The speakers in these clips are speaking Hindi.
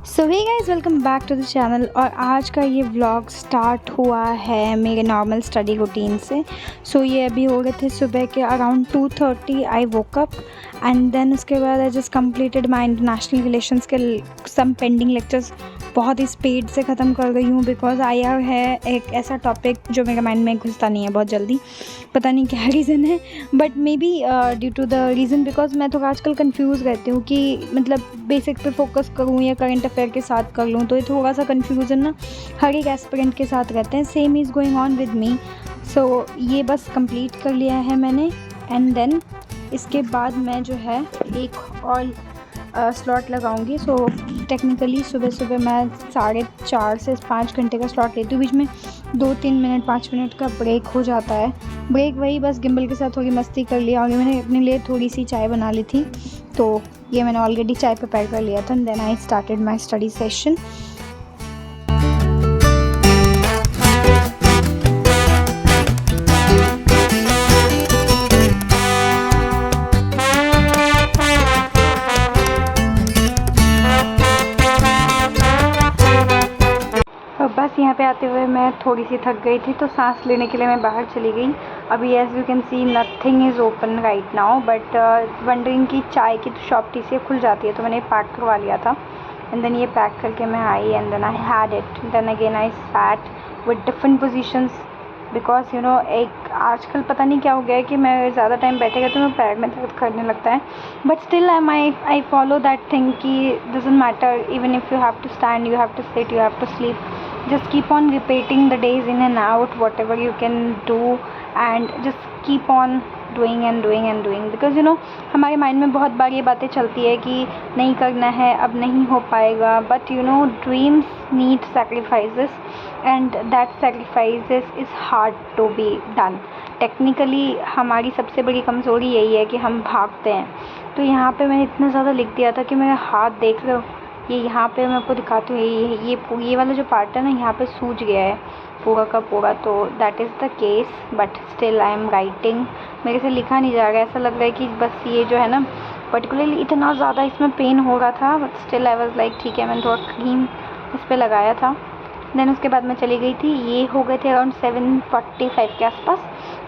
So hey guys, welcome back to the channel. और आज का ये व्लॉग स्टार्ट हुआ है मेरे नॉर्मल स्टडी रूटीन से। ये अभी हो गए थे सुबह के around 2:30 I woke up and then उसके बाद I just completed my international relations के सम पेंडिंग लेक्चर्स बहुत ही स्पीड से ख़त्म कर गई हूँ बिकॉज आईआर है एक ऐसा टॉपिक जो मेरे माइंड में घुसता नहीं है बहुत जल्दी। पता नहीं क्या रीज़न है, but maybe due to the reason because मैं थोड़ा आजकल कंफ्यूज रहती हूँ कि मतलब बेसिक पे फोकस करूँ या करंट अफेयर के साथ कर लूँ। तो ये थोड़ा सा कन्फ्यूज़न ना हर एक एस्पिरेंट के साथ रहते हैं। Same is going on with me. ये बस कंप्लीट कर लिया है मैंने एंड देन इसके बाद मैं जो है एक और स्लॉट लगाऊंगी। टेक्निकली सुबह सुबह मैं 4:30 से 5 घंटे का स्लॉट लेती हूँ। बीच में 2-3 मिनट 5 मिनट का ब्रेक हो जाता है। ब्रेक वही बस गिम्बल के साथ थोड़ी मस्ती कर लिया और मैंने अपने लिए थोड़ी सी चाय बना ली थी। तो ये मैंने ऑलरेडी चाय प्रिपेयर कर लिया था and then I started my study session. बस यहाँ पे आते हुए मैं थोड़ी सी थक गई थी तो सांस लेने के लिए मैं बाहर चली गई। अभी as you can see nothing is open right now, but wondering की चाय की तो शॉप से खुल जाती है तो मैंने पैक करवा लिया था एंड देन ये पैक करके मैं I and then I had it. Then again I sat with different positions because you know एक आजकल पता नहीं क्या हो गया है कि मैं ज़्यादा टाइम बैठेगा तो मैं पैर में दर्द करने लगता है। But still I follow that thing कि doesn't matter even if you have to stand, you have to sit, you have to sleep, just keep on repeating the days in and out whatever you can do and just keep on doing and doing and doing because you know हमारे माइंड में बहुत बार ये बातें चलती है कि नहीं करना है, अब नहीं हो पाएगा, but you know dreams need sacrifices and that sacrifices is hard to be done. Technically हमारी सबसे बड़ी कमज़ोरी यही है कि हम भागते हैं। तो यहाँ पे मैंने इतना ज़्यादा लिख दिया था कि मेरा हाथ देख रहे हो, ये यहाँ पे मैं आपको दिखाती हूँ, ये वाला जो पार्ट है ना यहाँ पे सूज गया है पूरा का पूरा। तो that is the case but still I am writing. मेरे से लिखा नहीं जा रहा है, ऐसा लग रहा है कि बस ये जो है ना पर्टिकुलरली इतना ज़्यादा इसमें पेन हो रहा था but still I was like ठीक है। मैंने थोड़ा क्रीम इस पर लगाया था। देन उसके बाद मैं चली गई थी, ये हो गए थे अराउंड 7:45 के आसपास।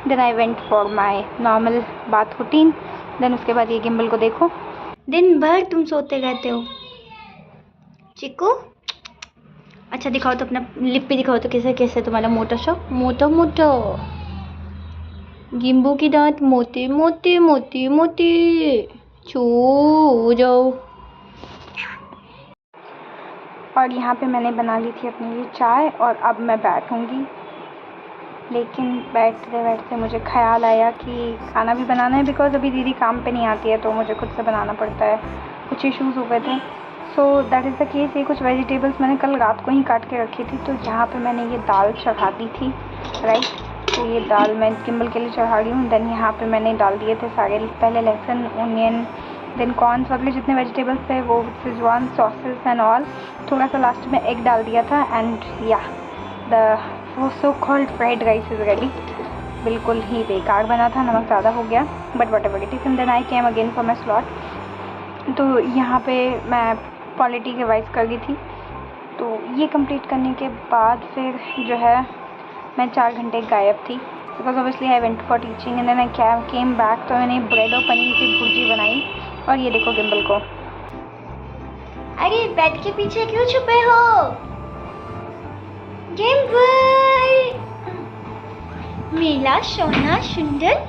Then I went for my normal bath routine. Then उसके बाद ये गिम्बल को देखो, दिन भर तुम सोते रहते हो चिक्कू। अच्छा दिखाओ तो अपना लिप पे दिखाओ तो कैसे कैसे तुम्हारा मोटा शो मोटा मोटा गिम्बू की दांत मोटे मोटे मोटे मोटे छू जाओ। और यहाँ पे मैंने बना ली थी अपने लिए चाय और अब मैं बैठूँगी। लेकिन बैठते बैठते मुझे ख्याल आया कि खाना भी बनाना है बिकॉज अभी दीदी काम पे नहीं आती है तो मुझे खुद से बनाना पड़ता है। कुछ इश्यूज़ हो गए थे so that is the case. ये कुछ वेजिटेबल्स मैंने कल रात को ही काट के रखी थी तो यहाँ पे मैंने ये दाल चढ़ा दी थी राइट। तो ये दाल मैं गिम्बल के लिए चढ़ा रही हूँ। देन यहाँ पे मैंने डाल दिए थे सारे, पहले लहसुन, ऑनियन, देन कॉर्न्स वगैरह जितने वेजिटेबल्स थे वो, शेजवान सॉसेस एंड ऑल। थोड़ा सा लास्ट में एग डाल दिया था एंड या वो so called fried rice is ready. बिल्कुल ही बेकार बना था, नमक ज़्यादा हो गया but whatever it is. And then I came again for my slot. तो यहाँ पे मैं पॉलिटी रिवाइज कर ली थी। तो ये कंप्लीट करने के बाद फिर जो है मैं 4 घंटे गायब थी because obviously I went for teaching and then I came back. तो मैंने ब्रेड और पनीर की भुर्जी बनाई और ये देखो गिम्बल को। अरे बेड के पीछे क्यों छुपे हो गिम्बल, मेरा सोना सुंदर,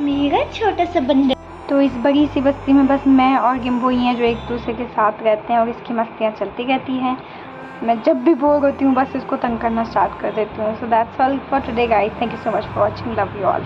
मेरा छोटा सा बंदर। तो इस बड़ी सी बस्ती में बस मैं और गिम्बो ही हैं जो एक दूसरे के साथ रहते हैं और इसकी मस्तियाँ चलती रहती हैं। मैं जब भी बोर होती हूँ बस इसको तंग करना स्टार्ट कर देती हूँ। So that's all for today guys, thank you so much for watching, love you all.